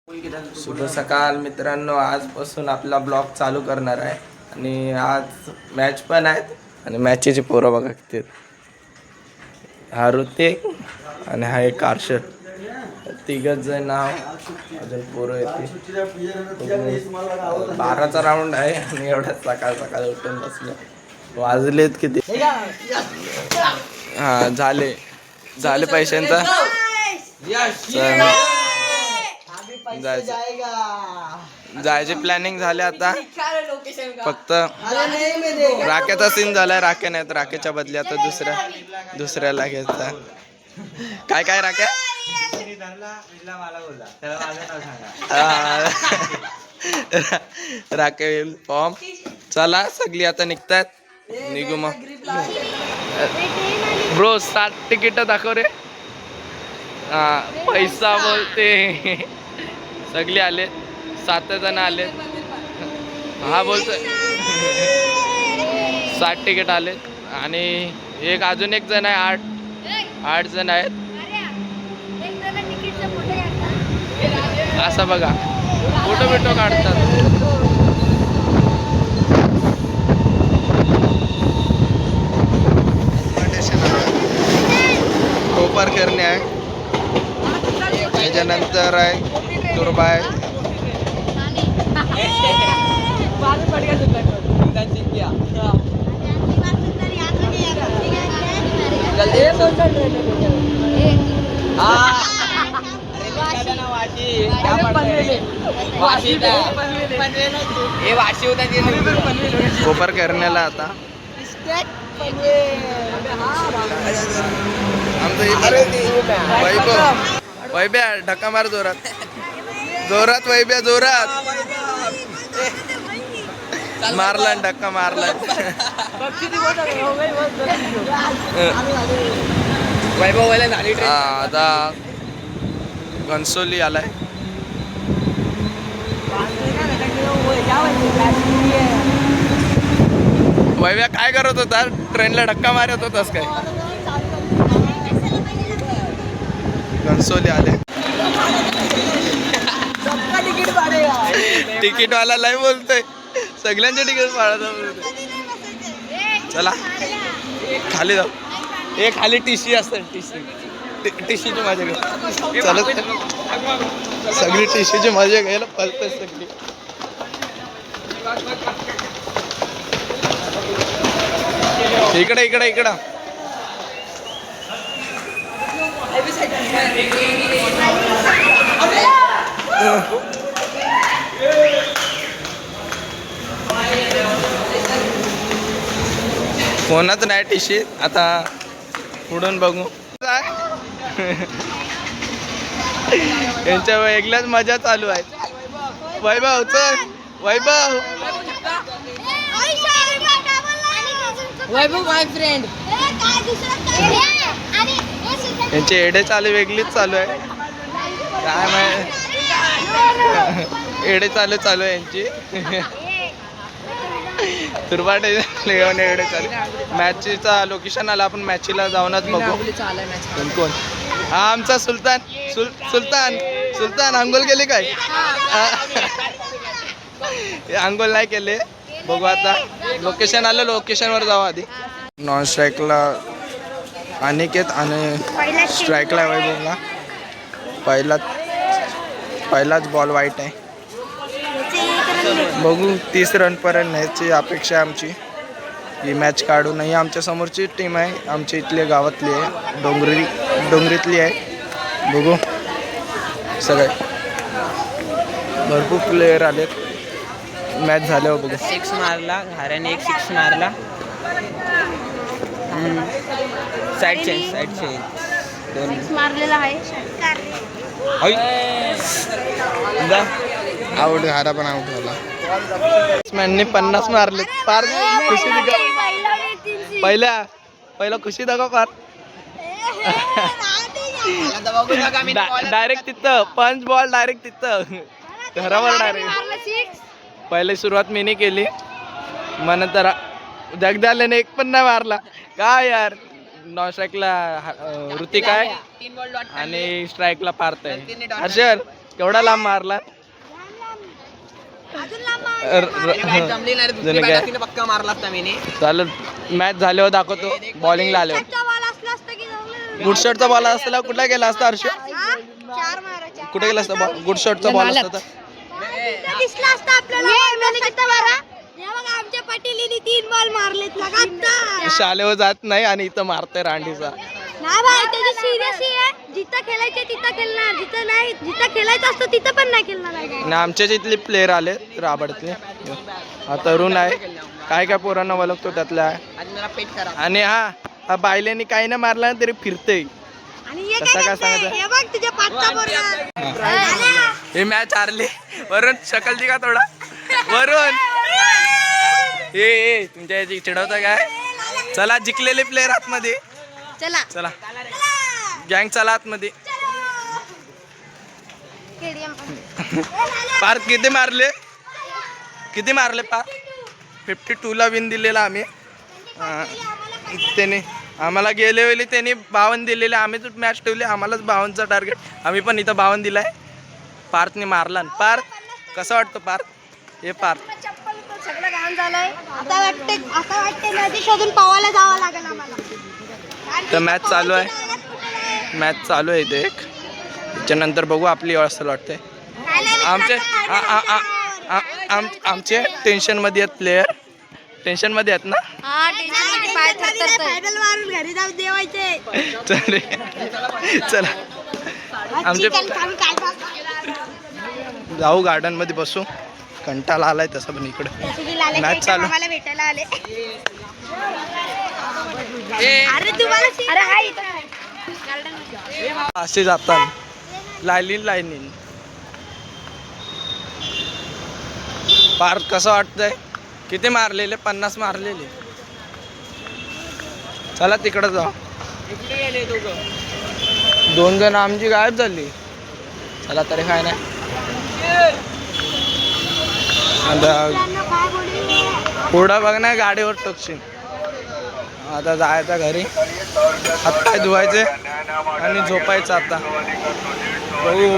शुभ सकाळ मित्रांनो, आजपासून आपला ब्लॉग चालू करणार आहे आणि आज मॅच पण आहेत आणि मॅचेची पोरं बघा किती आहेत. हा ऋतिक आणि हा एक कार्शद, तिघच जण नाव अजून पोरं येते. 12चा राऊंड आहे आणि एवढ्याच सकाळ सकाळ उठून बसले. वाजलेत किती? हा झाले पैशांचा जायचे प्लॅनिंग झाले. आता फक्त राख्याचा सीन झालाय. राख्या नाहीत, राख्याच्या बदली आता दुसऱ्याला घ्यायचा. काय राख्या राख्या येईल फॉर्म. चला सगळी आता निघतात, निघू मग. ब्रो 7 तिकीट दाखव रे. हा पैसा बोलते. सगळे आले, 7 जण आले. हा बोलतोय 7 तिकीट आले आणि एक अजून एक जण आहे. 8 जण आहेत. असं बघा फोटो काढतात. कोपर करणे आहे, त्याच्यानंतर आहे तुरबाय. कोपर करण्याला आता वैभ्या ढक्का मार जोरात वैभ्या जोरात मारला धक्का मारला. आता घनसोली आलाय. वैभ्या काय करत होता? ट्रेनला धक्का मारत होतास काय? घनसोली आले. तिकीटवाला लय बोलतोय, सगळ्यांचे तिकीट पाळत. चला खाली जाऊ. खाली टीसी असतं, टीसीची मजा घ्या. चला सगळी टीसीची मजा घ्यायला पळतोय सगळी. इकडं कोणाच नाही टीशी. आता पुढून बघू. यांच्या वेगळ्याच मजा चालू आहे. वैभव चल, वैभव माय फ्रेंड. यांचे एडे वेगळीच चालू आहे. काय माहिती एडे चालू आहे यांची. तुरबाटे एडे चालू. मॅचचा लोकेशन आला, आपण मॅचला जाऊनच बघू. कोण? हा आमचा सुलतान आंघोळ केली काय? आंघोळ नाही केले. बघू आता लोकेशन आलं, लोकेशनवर जाऊ. आधी नॉन स्ट्राईकला अनिकेत आणि स्ट्राईकला वैभवला. पहिलाच बॉल वाईट आहे. बघू 30 रनपर्यंत न्यायची अपेक्षा आहे आमची. ही मॅच काढू नाही. आमच्या समोरची टीम आहे, आमच्या इथली गावातली आहे, डोंगरीतली आहे. बघू सगळे भरपूर प्लेयर आलेत. मॅच झाल्यावर बघू. 6 मारला घाऱ्याने, एक 6 मारला. साईड चेंज 2 मारलेला आहे. आउट. घारा पण आउट झाला. बॅट्समॅनने 50 मारले. पार खुशी दिखा. पहिला खुशी दाखव पार. डायरेक्ट तिथं पंच बॉल, डायरेक्ट तिथं घरावर डायरेक्ट. पहिले सुरुवात मीने केली, मग नंतर जगदाल्याने एक पण नाही मारला. काय यार. नॉन स्ट्राईकला ऋतिक आहे आणि स्ट्राईकला पार्थ आहे. हर्षल केवढा लांब मारला जमली नाही रे, दुसरी जण bat काय? असती ना पक्का मारला असता मी. चालेल मॅच झाल्यावर दाखवतो बॉलिंगला आल्यावर गुड शॉटचा बॉल असला कुठला गेला असता हर्ष कुठे गेला असता गुड शॉटचा बॉल असता तर दिसला असता आपल्याला आमच्या पाटील 3 बॉल मारलेत लगातार. शाळेवर जात नाही आणि इथं मारतोय रांडीचा नाही भाई त्याची सिरियस आहे. जिथं खेळायचं तिथं खेळणार, जिथं नाही जिथं खेळायचं असतं तिथं पण नाही खेळणार आहे. आणि आमच्या इथले प्लेयर आले राबडतले हा तरुण आहे काय काय पोरांना ओळखतो त्यातला आहे आज मला पेट करा. आणि हा बायलेनी काही नाही मारला तरी फिरतय आणि हे कसं काय काय करतंय? सांगायचं? हे बघ तुझ्या पाठचा पोरगा. हे मॅच हारले वरून शकलची का थोडा वरून हे तुमच्या याची चिडवता काय चला जिंकलेले प्लेयर आतमध्ये चला चला गँग चला आतमध्ये पार किती मारले पार 52 ला विन दिलेला आम्ही त्याने आम्हाला गेले वेळी त्यांनी 52 दिलेले आम्हीच मॅच ठेवली आम्हालाच 52चा टार्गेट आम्ही पण इथं 52 दिलाय पार्थने मारला पार्थ कसं वाटतं पार्थ हे पार्थ सगळं घाण झालंय. आता वाटते नदी शोधून पवायला जावं लागेल आम्हाला. तर मॅच चालू आहे इथे एक त्याच्यानंतर बघू आपली असं वाटतंय आमचे टेन्शनमध्ये आहेत प्लेयर टेन्शनमध्ये आहेत ना फायनल मारून घरी जाऊन देवायचे. चला आमचे जाऊ गार्डन मध्ये बसू कंटाळा आलाय तसं पण इकडे मॅच चालू आम्हाला भेटायला आले. अरे तुम्हाला असे जातात लाईनीन पार्थ कसं वाटतंय किती मारलेले 50 मारलेले चला तिकडे जाऊ 2 जण आमची गायब झाली चला तरी काय नाही आता पुढं बघ ना गाडीवर टोकशील आता जायचं घरी हात पाय धुवायचे आणि झोपायचं आता बघू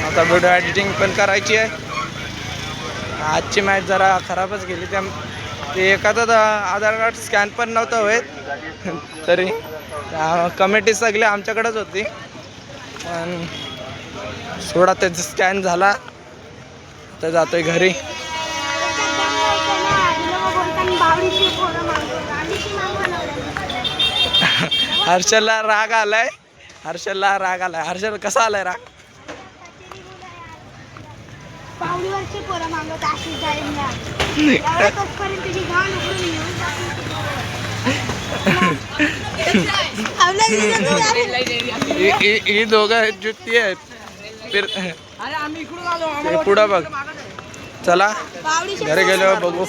आता व्हिडिओ एडिटिंग पण करायची आहे आजची मॅच जरा खराबच गेली ते एखादं आधार कार्ड स्कॅन पण नव्हतं होत तरी कमिटी सगळी आमच्याकडेच होती पण थोडा त्याचा स्कॅन झाला तर जातोय घरी हर्षलला राग आलाय हर्षल कसा आलाय राग पावडीवरचे पोरं मागत आशिष जाईंना तोपर्यंत तुझी घाण उघडून येऊन ही दोघं जुती आहेत पुढं बघ चला घरी गेल्यावर बघू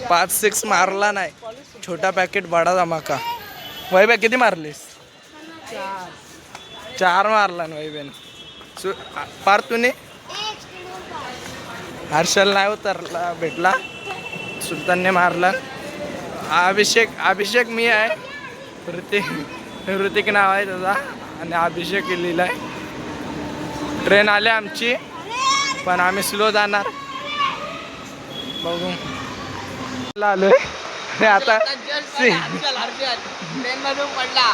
5-6 मारला नाही छोटा पॅकेट बडा धमाका वैभ्या किती मारलीस 4 मारला ना वैभ्याने पार्थूने हर्षल नाही उतरला भेटला सुलतानने मारला अभिषेक मी आहे ऋतिक नाव आहे त्याचा आणि अभिषेक लिहिला आहे ट्रेन आली आमची पण आम्ही स्लो जाणार बघू आलोय आता ट्रेन मधून पडला